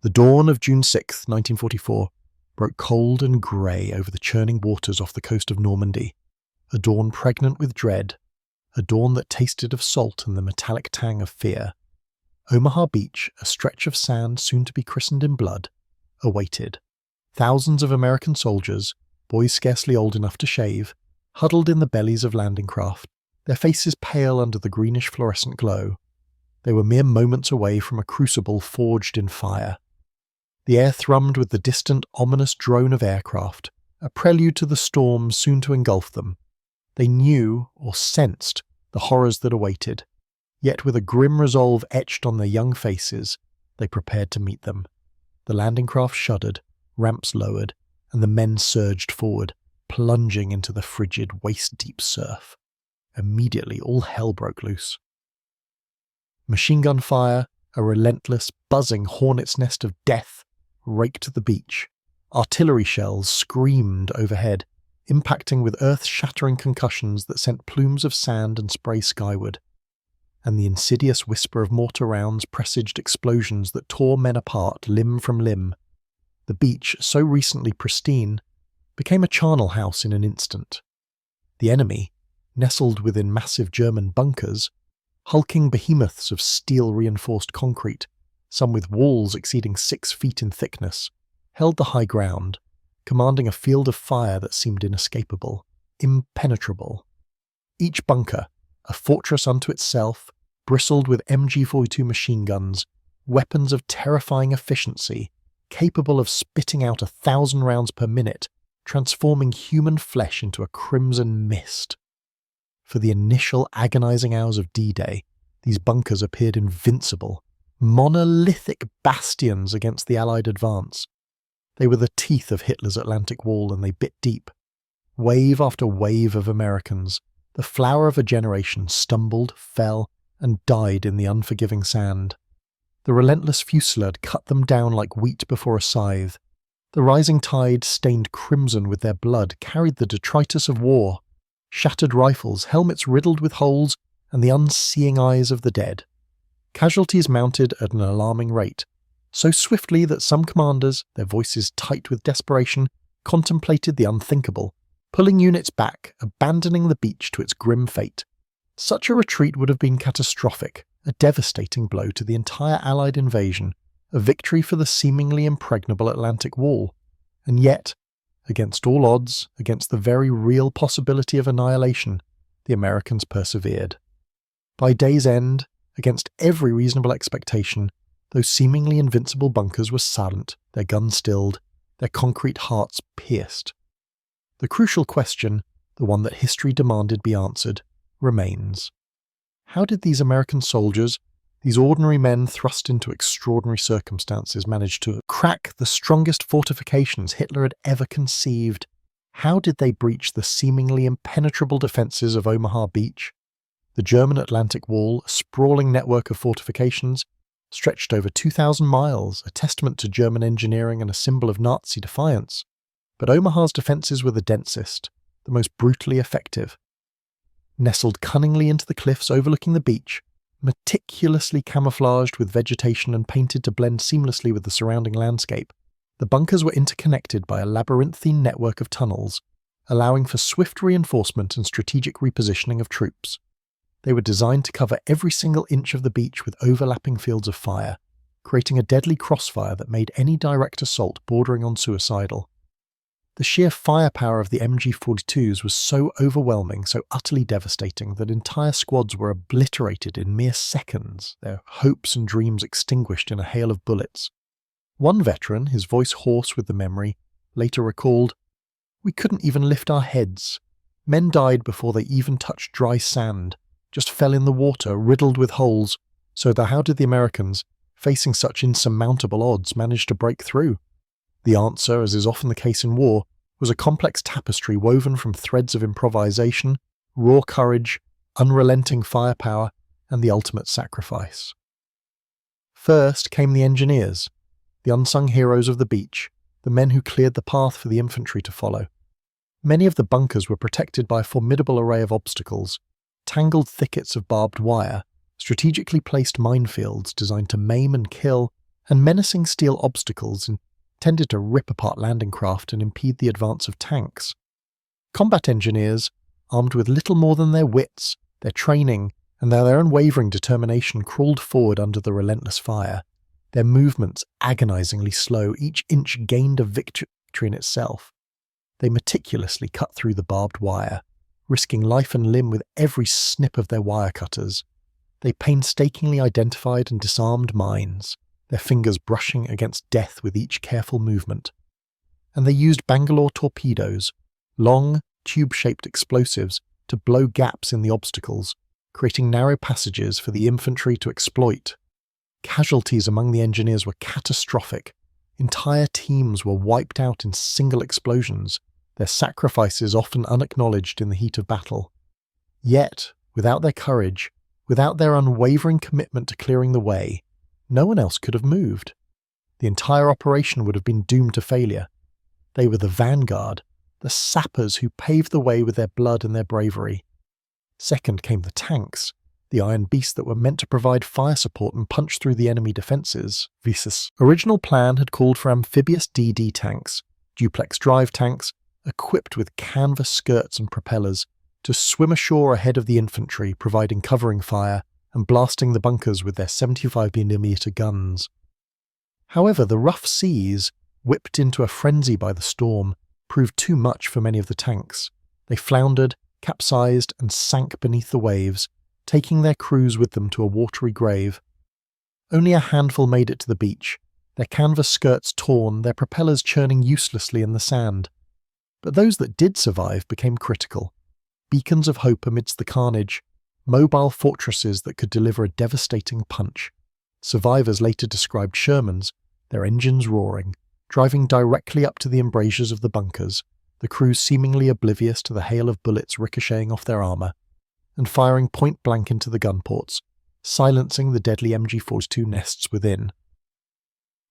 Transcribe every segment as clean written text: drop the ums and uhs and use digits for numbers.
The dawn of June 6, 1944, broke cold and grey over the churning waters off the coast of Normandy, a dawn pregnant with dread, a dawn that tasted of salt and the metallic tang of fear. Omaha Beach, a stretch of sand soon to be christened in blood, awaited. Thousands of American soldiers, boys scarcely old enough to shave, huddled in the bellies of landing craft, their faces pale under the greenish fluorescent glow. They were mere moments away from a crucible forged in fire. The air thrummed with the distant, ominous drone of aircraft, a prelude to the storm soon to engulf them. They knew, or sensed, the horrors that awaited, yet with a grim resolve etched on their young faces, they prepared to meet them. The landing craft shuddered, ramps lowered, and the men surged forward, plunging into the frigid, waist-deep surf. Immediately all hell broke loose. Machine gun fire, a relentless, buzzing hornet's nest of death, raked the beach. Artillery shells screamed overhead, impacting with earth-shattering concussions that sent plumes of sand and spray skyward. And the insidious whisper of mortar rounds presaged explosions that tore men apart limb from limb. The beach, so recently pristine, became a charnel house in an instant. The enemy, nestled within massive German bunkers, hulking behemoths of steel-reinforced concrete, some with walls exceeding 6 feet in thickness, held the high ground, commanding a field of fire that seemed inescapable, impenetrable. Each bunker, a fortress unto itself, bristled with MG-42 machine guns, weapons of terrifying efficiency, capable of spitting out 1,000 rounds per minute, transforming human flesh into a crimson mist. For the initial agonizing hours of D-Day, these bunkers appeared invincible, monolithic bastions against the Allied advance. They were the teeth of Hitler's Atlantic Wall, and they bit deep. Wave after wave of Americans, the flower of a generation, stumbled, fell, and died in the unforgiving sand. The relentless fusillade cut them down like wheat before a scythe. The rising tide, stained crimson with their blood, carried the detritus of war, shattered rifles, helmets riddled with holes, and the unseeing eyes of the dead. Casualties mounted at an alarming rate, so swiftly that some commanders, their voices tight with desperation, contemplated the unthinkable, pulling units back, abandoning the beach to its grim fate. Such a retreat would have been catastrophic, a devastating blow to the entire Allied invasion, a victory for the seemingly impregnable Atlantic Wall. And yet, against all odds, against the very real possibility of annihilation, the Americans persevered. By day's end, against every reasonable expectation, those seemingly invincible bunkers were silent, their guns stilled, their concrete hearts pierced. The crucial question, the one that history demanded be answered, remains. How did these American soldiers, these ordinary men thrust into extraordinary circumstances, manage to crack the strongest fortifications Hitler had ever conceived? How did they breach the seemingly impenetrable defences of Omaha Beach? The German Atlantic Wall, a sprawling network of fortifications, stretched over 2,000 miles, a testament to German engineering and a symbol of Nazi defiance. But Omaha's defences were the densest, the most brutally effective. Nestled cunningly into the cliffs overlooking the beach, meticulously camouflaged with vegetation and painted to blend seamlessly with the surrounding landscape, the bunkers were interconnected by a labyrinthine network of tunnels, allowing for swift reinforcement and strategic repositioning of troops. They were designed to cover every single inch of the beach with overlapping fields of fire, creating a deadly crossfire that made any direct assault bordering on suicidal. The sheer firepower of the MG-42s was so overwhelming, so utterly devastating, that entire squads were obliterated in mere seconds, their hopes and dreams extinguished in a hail of bullets. One veteran, his voice hoarse with the memory, later recalled, "We couldn't even lift our heads. Men died before they even touched dry sand, just fell in the water, riddled with holes, so how did the Americans, facing such insurmountable odds, manage to break through?" The answer, as is often the case in war, was a complex tapestry woven from threads of improvisation, raw courage, unrelenting firepower, and the ultimate sacrifice. First came the engineers, the unsung heroes of the beach, the men who cleared the path for the infantry to follow. Many of the bunkers were protected by a formidable array of obstacles, tangled thickets of barbed wire, strategically placed minefields designed to maim and kill, and menacing steel obstacles intended to rip apart landing craft and impede the advance of tanks. Combat engineers, armed with little more than their wits, their training, and their unwavering determination, crawled forward under the relentless fire, their movements agonizingly slow, each inch gained a victory in itself. They meticulously cut through the barbed wire, risking life and limb with every snip of their wire cutters. They painstakingly identified and disarmed mines, their fingers brushing against death with each careful movement. And they used Bangalore torpedoes, long, tube-shaped explosives, to blow gaps in the obstacles, creating narrow passages for the infantry to exploit. Casualties among the engineers were catastrophic. Entire teams were wiped out in single explosions, their sacrifices often unacknowledged in the heat of battle. Yet, without their courage, without their unwavering commitment to clearing the way, no one else could have moved. The entire operation would have been doomed to failure. They were the vanguard, the sappers who paved the way with their blood and their bravery. Second came the tanks, the iron beasts that were meant to provide fire support and punch through the enemy defences. Visa's original plan had called for amphibious DD tanks, duplex drive tanks, equipped with canvas skirts and propellers, to swim ashore ahead of the infantry, providing covering fire and blasting the bunkers with their 75mm guns. However, the rough seas, whipped into a frenzy by the storm, proved too much for many of the tanks. They floundered, capsized, and sank beneath the waves, taking their crews with them to a watery grave. Only a handful made it to the beach, their canvas skirts torn, their propellers churning uselessly in the sand. But those that did survive became critical. Beacons of hope amidst the carnage, mobile fortresses that could deliver a devastating punch. Survivors later described Shermans, their engines roaring, driving directly up to the embrasures of the bunkers, the crews seemingly oblivious to the hail of bullets ricocheting off their armour, and firing point-blank into the gun ports, silencing the deadly MG-42 nests within.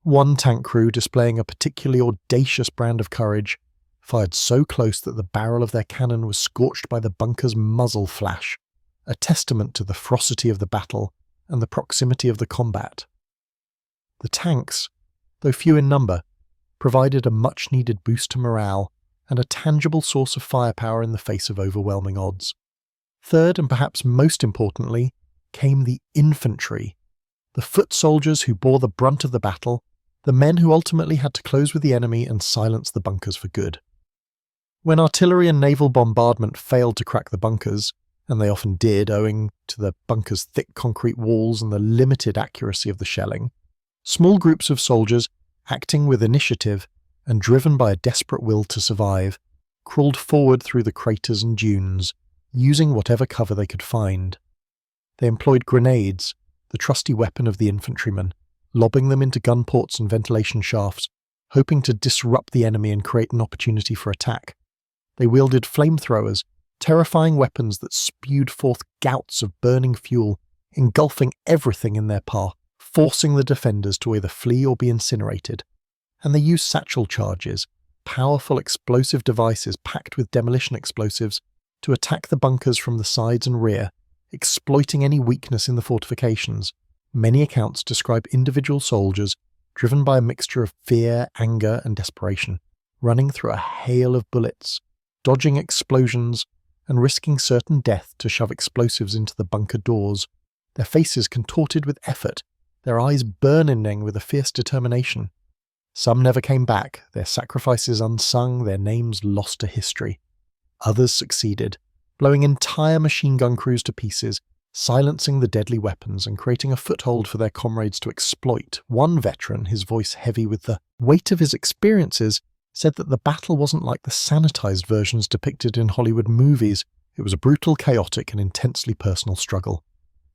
One tank crew, displaying a particularly audacious brand of courage, fired so close that the barrel of their cannon was scorched by the bunker's muzzle flash, a testament to the ferocity of the battle and the proximity of the combat. The tanks, though few in number, provided a much-needed boost to morale and a tangible source of firepower in the face of overwhelming odds. Third, and perhaps most importantly, came the infantry, the foot soldiers who bore the brunt of the battle, the men who ultimately had to close with the enemy and silence the bunkers for good. When artillery and naval bombardment failed to crack the bunkers, and they often did owing to the bunkers' thick concrete walls and the limited accuracy of the shelling, small groups of soldiers, acting with initiative and driven by a desperate will to survive, crawled forward through the craters and dunes, using whatever cover they could find. They employed grenades, the trusty weapon of the infantrymen, lobbing them into gun ports and ventilation shafts, hoping to disrupt the enemy and create an opportunity for attack. They wielded flamethrowers, terrifying weapons that spewed forth gouts of burning fuel, engulfing everything in their path, forcing the defenders to either flee or be incinerated. And they used satchel charges, powerful explosive devices packed with demolition explosives, to attack the bunkers from the sides and rear, exploiting any weakness in the fortifications. Many accounts describe individual soldiers, driven by a mixture of fear, anger, and desperation, running through a hail of bullets, dodging explosions, and risking certain death to shove explosives into the bunker doors, their faces contorted with effort, their eyes burning with a fierce determination. Some never came back, their sacrifices unsung, their names lost to history. Others succeeded, blowing entire machine gun crews to pieces, silencing the deadly weapons and creating a foothold for their comrades to exploit. One veteran, his voice heavy with the weight of his experiences, said that the battle wasn't like the sanitized versions depicted in Hollywood movies. It was a brutal, chaotic, and intensely personal struggle.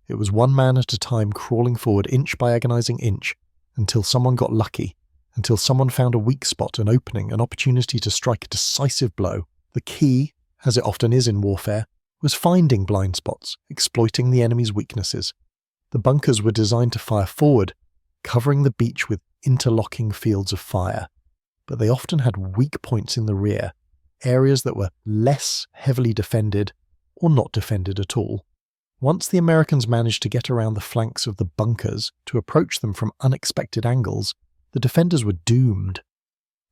It was one man at a time crawling forward inch by agonizing inch, until someone got lucky, until someone found a weak spot, an opening, an opportunity to strike a decisive blow. The key, as it often is in warfare, was finding blind spots, exploiting the enemy's weaknesses. The bunkers were designed to fire forward, covering the beach with interlocking fields of fire. But they often had weak points in the rear, areas that were less heavily defended or not defended at all. Once the Americans managed to get around the flanks of the bunkers to approach them from unexpected angles, the defenders were doomed.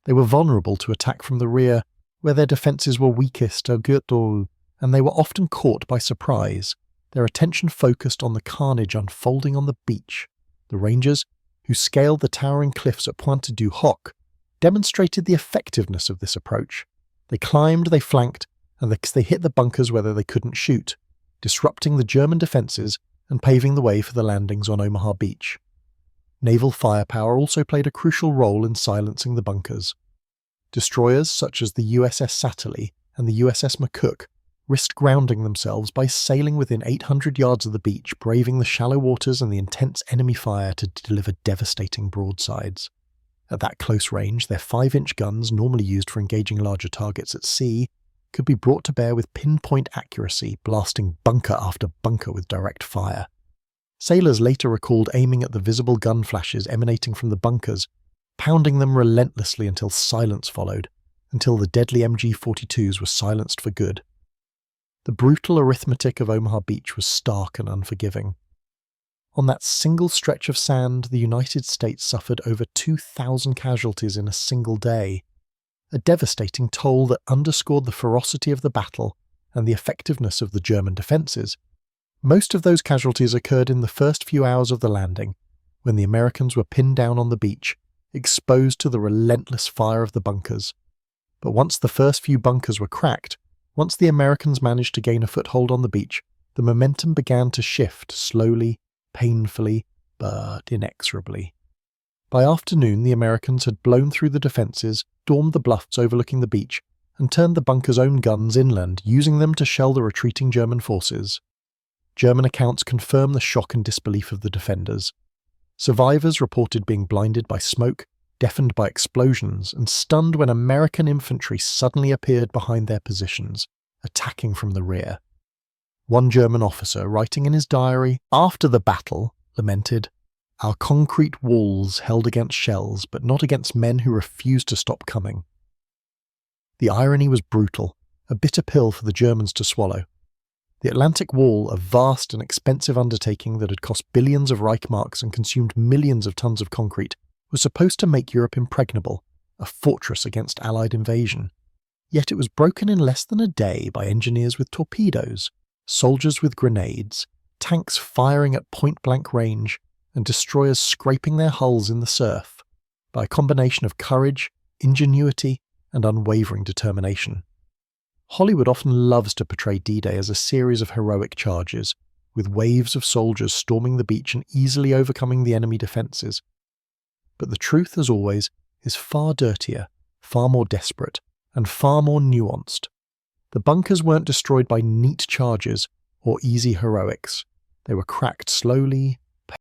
They were vulnerable to attack from the rear, where their defences were weakest, and they were often caught by surprise, their attention focused on the carnage unfolding on the beach. The Rangers, who scaled the towering cliffs at Pointe du Hoc, demonstrated the effectiveness of this approach. They climbed, they flanked, and they hit the bunkers whether they couldn't shoot, disrupting the German defences and paving the way for the landings on Omaha Beach. Naval firepower also played a crucial role in silencing the bunkers. Destroyers such as the USS Satchel and the USS McCook risked grounding themselves by sailing within 800 yards of the beach, braving the shallow waters and the intense enemy fire to deliver devastating broadsides. At that close range, their 5-inch guns, normally used for engaging larger targets at sea, could be brought to bear with pinpoint accuracy, blasting bunker after bunker with direct fire. Sailors later recalled aiming at the visible gun flashes emanating from the bunkers, pounding them relentlessly until silence followed, until the deadly MG-42s were silenced for good. The brutal arithmetic of Omaha Beach was stark and unforgiving. On that single stretch of sand, the United States suffered over 2,000 casualties in a single day, a devastating toll that underscored the ferocity of the battle and the effectiveness of the German defences. Most of those casualties occurred in the first few hours of the landing, when the Americans were pinned down on the beach, exposed to the relentless fire of the bunkers. But once the first few bunkers were cracked, once the Americans managed to gain a foothold on the beach, the momentum began to shift slowly, painfully, but inexorably. By afternoon, the Americans had blown through the defences, stormed the bluffs overlooking the beach, and turned the bunkers' own guns inland, using them to shell the retreating German forces. German accounts confirm the shock and disbelief of the defenders. Survivors reported being blinded by smoke, deafened by explosions, and stunned when American infantry suddenly appeared behind their positions, attacking from the rear. One German officer, writing in his diary after the battle, lamented, "Our concrete walls held against shells, but not against men who refused to stop coming." The irony was brutal, a bitter pill for the Germans to swallow. The Atlantic Wall, a vast and expensive undertaking that had cost billions of Reichsmarks and consumed millions of tons of concrete, was supposed to make Europe impregnable, a fortress against Allied invasion. Yet it was broken in less than a day by engineers with torpedoes, soldiers with grenades, tanks firing at point-blank range, and destroyers scraping their hulls in the surf, by a combination of courage, ingenuity, and unwavering determination. Hollywood often loves to portray D-Day as a series of heroic charges, with waves of soldiers storming the beach and easily overcoming the enemy defences. But the truth, as always, is far dirtier, far more desperate, and far more nuanced. The bunkers weren't destroyed by neat charges or easy heroics. They were cracked slowly,